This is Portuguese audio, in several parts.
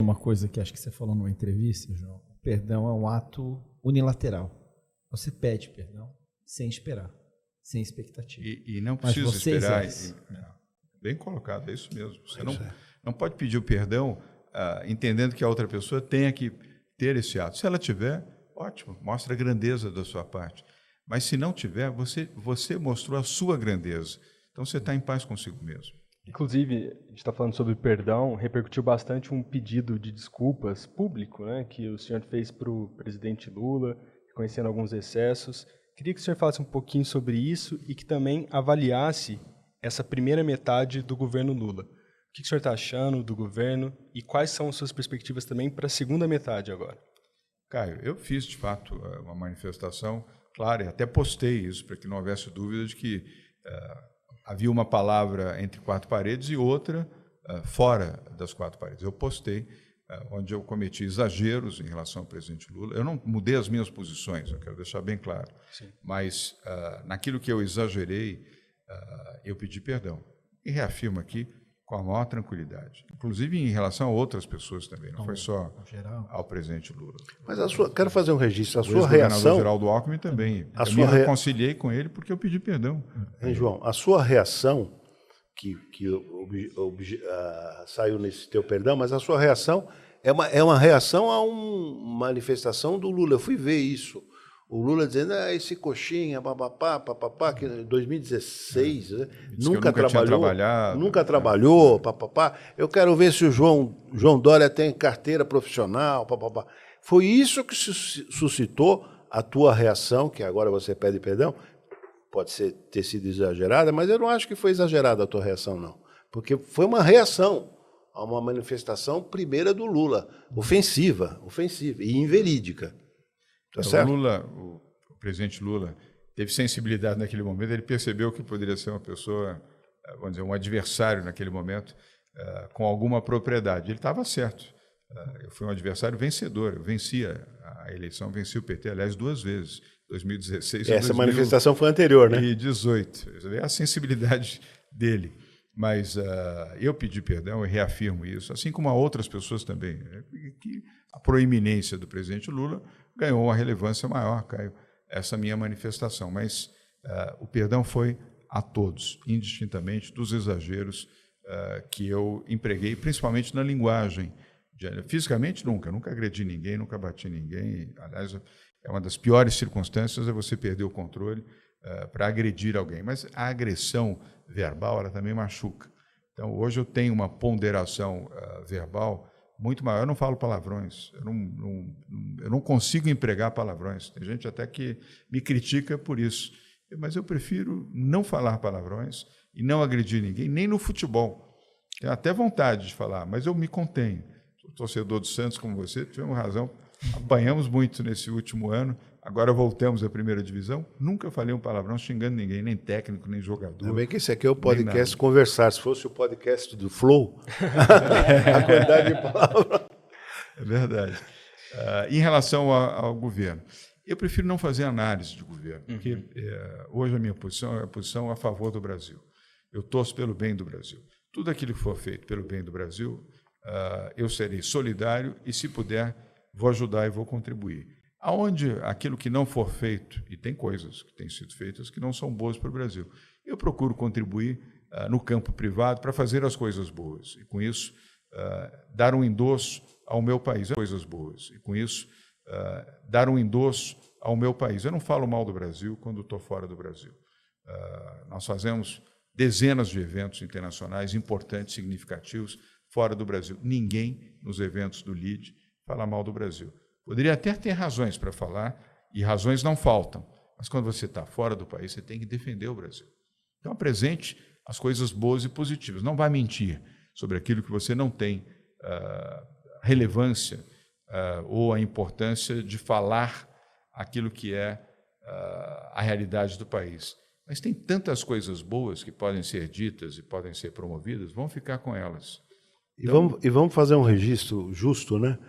uma coisa que acho que você falou numa entrevista, João. O perdão é um ato unilateral. Você pede perdão sem esperar, sem expectativa. E não precisa esperar. Né? Bem colocado, é isso mesmo. Você não pode pedir o perdão entendendo que a outra pessoa tenha que ter esse ato. Se ela tiver, ótimo, mostra a grandeza da sua parte. Mas se não tiver, você mostrou a sua grandeza. Então você está em paz consigo mesmo. Inclusive, a gente está falando sobre perdão, repercutiu bastante um pedido de desculpas público, né, que o senhor fez para o presidente Lula, reconhecendo alguns excessos. Queria que o senhor falasse um pouquinho sobre isso e que também avaliasse essa primeira metade do governo Lula. O que o senhor está achando do governo e quais são as suas perspectivas também para a segunda metade agora? Caio, eu fiz, de fato, uma manifestação clara, e até postei isso para que não houvesse dúvida de que havia uma palavra entre quatro paredes e outra fora das quatro paredes. Eu postei onde eu cometi exageros em relação ao presidente Lula. Eu não mudei as minhas posições, eu quero deixar bem claro. Sim. Mas naquilo que eu exagerei, eu pedi perdão. E reafirmo aqui com a maior tranquilidade. Inclusive em relação a outras pessoas também, não foi só ao presidente Lula. Mas quero fazer um registro, a sua reação... O governador Geraldo Alckmin também. Eu me reconciliei com ele porque eu pedi perdão. Hein, João, a sua reação, que saiu nesse teu perdão, mas a sua reação é uma reação a uma manifestação do Lula. Eu fui ver isso. O Lula dizendo, esse coxinha, papapá, que em 2016, né? nunca trabalhou, papapá. Eu quero ver se o João Dória tem carteira profissional, papapá. Foi isso que suscitou a tua reação, que agora você pede perdão. Pode ter sido exagerada, mas eu não acho que foi exagerada a tua reação, não. Porque foi uma reação a uma manifestação primeira do Lula, ofensiva e inverídica. Tá certo? O presidente Lula teve sensibilidade naquele momento, ele percebeu que poderia ser uma pessoa, vamos dizer, um adversário naquele momento, com alguma propriedade. Ele estava certo. Eu fui um adversário vencedor, eu venci a eleição, venci o PT, aliás, 2 vezes, 2016 e essa manifestação foi anterior, né? 2018. É a sensibilidade dele. Mas eu pedi perdão e reafirmo isso, assim como a outras pessoas também, que a proeminência do presidente Lula ganhou uma relevância maior, Caio, essa minha manifestação. Mas o perdão foi a todos, indistintamente, dos exageros que eu empreguei, principalmente na linguagem. Fisicamente, nunca agredi ninguém, nunca bati ninguém. Aliás, é uma das piores circunstâncias é você perder o controle para agredir alguém. Mas a agressão verbal, ela também machuca. Então, hoje eu tenho uma ponderação verbal muito maior. Eu não falo palavrões, eu não consigo empregar palavrões. Tem gente até que me critica por isso. Mas eu prefiro não falar palavrões e não agredir ninguém, nem no futebol. Tenho até vontade de falar, mas eu me contenho. Sou torcedor do Santos como você, tivemos razão. Apanhamos muito nesse último ano, agora voltamos à primeira divisão. Nunca falei um palavrão xingando ninguém, nem técnico, nem jogador. Também que esse aqui é o podcast Conversar. Se fosse o podcast do Flow, a quantidade de palavras. É verdade. Em relação ao governo, eu prefiro não fazer análise de governo, porque hoje a minha posição é a posição a favor do Brasil. Eu torço pelo bem do Brasil. Tudo aquilo que for feito pelo bem do Brasil, eu serei solidário e, se puder, vou ajudar e vou contribuir. Aonde aquilo que não for feito, e tem coisas que têm sido feitas que não são boas para o Brasil, eu procuro contribuir no campo privado para fazer as coisas boas. E, com isso, dar um endosso ao meu país. Coisas boas. E, com isso, dar um endosso ao meu país. Eu não falo mal do Brasil quando estou fora do Brasil. Nós fazemos dezenas de eventos internacionais importantes, significativos, fora do Brasil. Ninguém nos eventos do LIDE fala mal do Brasil. Poderia até ter razões para falar, e razões não faltam, mas quando você está fora do país, você tem que defender o Brasil. Então, apresente as coisas boas e positivas. Não vai mentir sobre aquilo que você não tem relevância ou a importância de falar aquilo que é a realidade do país. Mas tem tantas coisas boas que podem ser ditas e podem ser promovidas, vamos ficar com elas. Então, e vamos fazer um registro justo, né?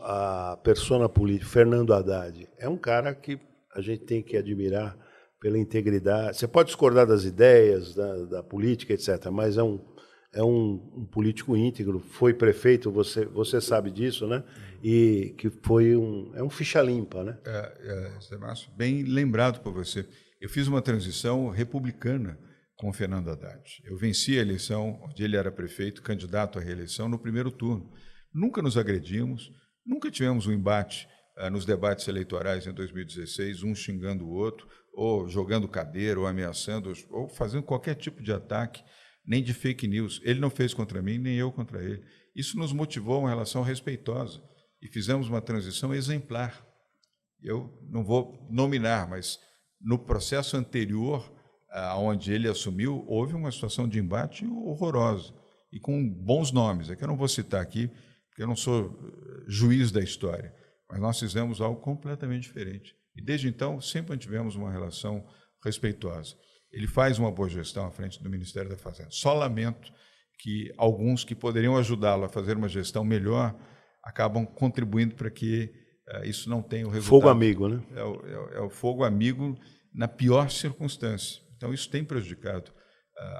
A persona política, Fernando Haddad, é um cara que a gente tem que admirar pela integridade. Você pode discordar das ideias, da política, etc., mas é é um político íntegro, foi prefeito, você sabe disso, né? E que foi um ficha limpa, né? Zé Márcio, bem lembrado por você. Eu fiz uma transição republicana com o Fernando Haddad. Eu venci a eleição, onde ele era prefeito, candidato à reeleição, no primeiro turno. Nunca nos agredimos, nunca tivemos um embate nos debates eleitorais em 2016, um xingando o outro, ou jogando cadeira, ou ameaçando, ou fazendo qualquer tipo de ataque, nem de fake news. Ele não fez contra mim, nem eu contra ele. Isso nos motivou a uma relação respeitosa e fizemos uma transição exemplar. Eu não vou nominar, mas no processo anterior, onde ele assumiu, houve uma situação de embate horrorosa e com bons nomes. É que eu não vou citar aqui, porque eu não sou juiz da história, mas nós fizemos algo completamente diferente. E desde então sempre tivemos uma relação respeitosa. Ele faz uma boa gestão à frente do Ministério da Fazenda. Só lamento que alguns que poderiam ajudá-lo a fazer uma gestão melhor acabam contribuindo para que isso não tenha o resultado. Fogo amigo, né? É o fogo amigo na pior circunstância. Então, isso tem prejudicado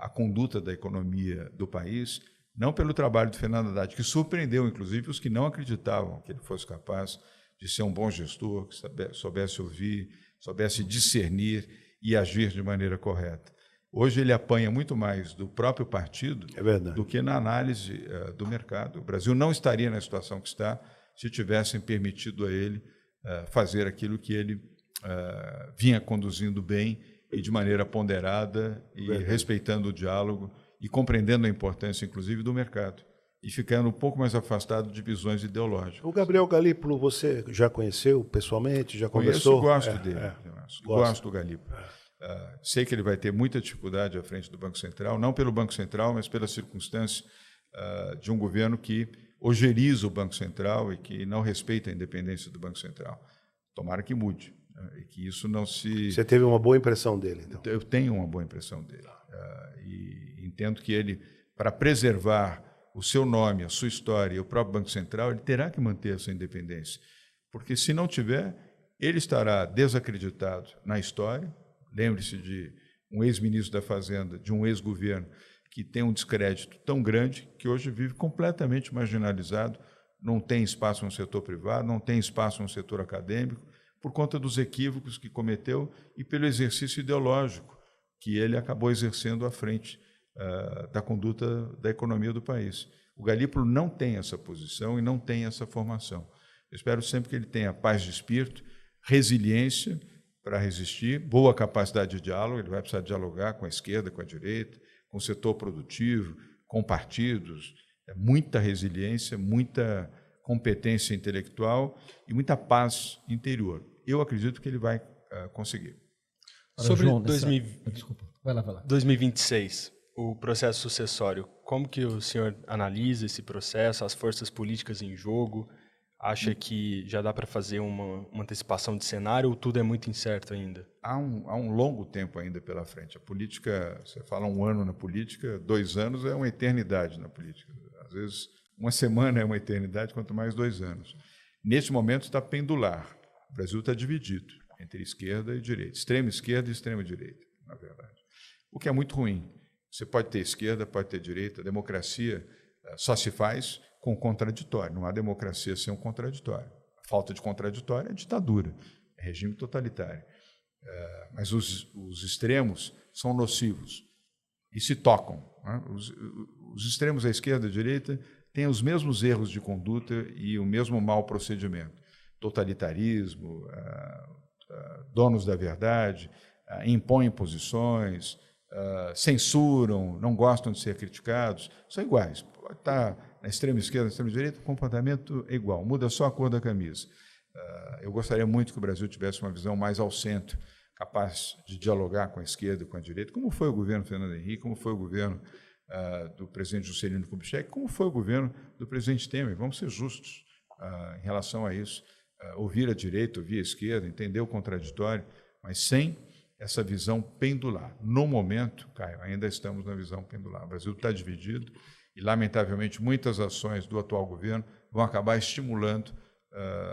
a conduta da economia do país, não pelo trabalho do Fernando Haddad, que surpreendeu, inclusive, os que não acreditavam que ele fosse capaz de ser um bom gestor, que soubesse ouvir, soubesse discernir e agir de maneira correta. Hoje ele apanha muito mais do próprio partido do que na análise do mercado. O Brasil não estaria na situação que está se tivessem permitido a ele fazer aquilo que ele vinha conduzindo bem e de maneira ponderada e respeitando o diálogo e compreendendo a importância, inclusive, do mercado e ficando um pouco mais afastado de visões ideológicas. O Gabriel Galípolo, você já conheceu pessoalmente, já conversou? Conheço e gosto dele. Gosto do Galípolo. Sei que ele vai ter muita dificuldade à frente do Banco Central, não pelo Banco Central, mas pela circunstância de um governo que ojeriza o Banco Central e que não respeita a independência do Banco Central. Tomara que mude, e que isso não se... Você teve uma boa impressão dele, então? Eu tenho uma boa impressão dele. E entendo que ele, para preservar o seu nome, a sua história e o próprio Banco Central, ele terá que manter essa independência. Porque, se não tiver, ele estará desacreditado na história. Lembre-se de um ex-ministro da Fazenda, de um ex-governo, que tem um descrédito tão grande que hoje vive completamente marginalizado, não tem espaço no setor privado, não tem espaço no setor acadêmico, por conta dos equívocos que cometeu e pelo exercício ideológico que ele acabou exercendo à frente da conduta da economia do país. O Galípolo não tem essa posição e não tem essa formação. Eu espero sempre que ele tenha paz de espírito, resiliência para resistir, boa capacidade de diálogo. Ele vai precisar dialogar com a esquerda, com a direita, com o setor produtivo, com partidos, muita resiliência, muita competência intelectual e muita paz interior. Eu acredito que ele vai conseguir. Sobre João, Desculpa. Vai lá. 2026, o processo sucessório, como que o senhor analisa esse processo, as forças políticas em jogo? Acha que já dá para fazer uma antecipação de cenário ou tudo é muito incerto ainda? Há um longo tempo ainda pela frente. A política, você fala 1 ano na política, 2 anos é uma eternidade na política. Às vezes, 1 semana é uma eternidade, quanto mais 2 anos. Neste momento está pendular. O Brasil está dividido entre esquerda e direita, extrema esquerda e extrema direita, na verdade. O que é muito ruim. Você pode ter esquerda, pode ter direita. A democracia só se faz com contraditório. Não há democracia sem um contraditório. A falta de contraditório é ditadura, é regime totalitário. Mas os extremos são nocivos e se tocam. Né? Os extremos, à esquerda e à direita, têm os mesmos erros de conduta e o mesmo mau procedimento. Totalitarismo, donos da verdade, impõem posições, censuram, não gostam de ser criticados, são iguais. Pode estar na extrema esquerda, na extrema direita, o comportamento é igual, muda só a cor da camisa. Eu gostaria muito que o Brasil tivesse uma visão mais ao centro, capaz de dialogar com a esquerda e com a direita, como foi o governo Fernando Henrique, como foi o governo do presidente Juscelino Kubitschek, como foi o governo do presidente Temer. Vamos ser justos em relação a isso. Ouvir a direita, ouvir a esquerda, entender o contraditório, mas sem essa visão pendular. No momento, Caio, ainda estamos na visão pendular. O Brasil está dividido e, lamentavelmente, muitas ações do atual governo vão acabar estimulando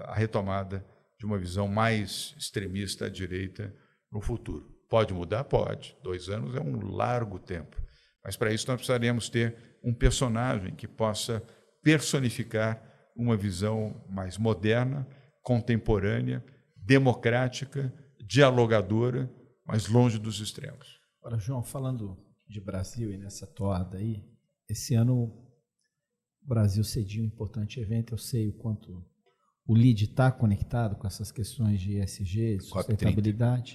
a retomada de uma visão mais extremista à direita no futuro. Pode mudar? Pode. 2 anos é um largo tempo. Mas, para isso, nós precisaríamos ter um personagem que possa personificar uma visão mais moderna, contemporânea, democrática, dialogadora, mas longe dos extremos. Agora, João, falando de Brasil e nessa toada aí, esse ano o Brasil cediu um importante evento. Eu sei o quanto o LIDE está conectado com essas questões de ESG, de sustentabilidade.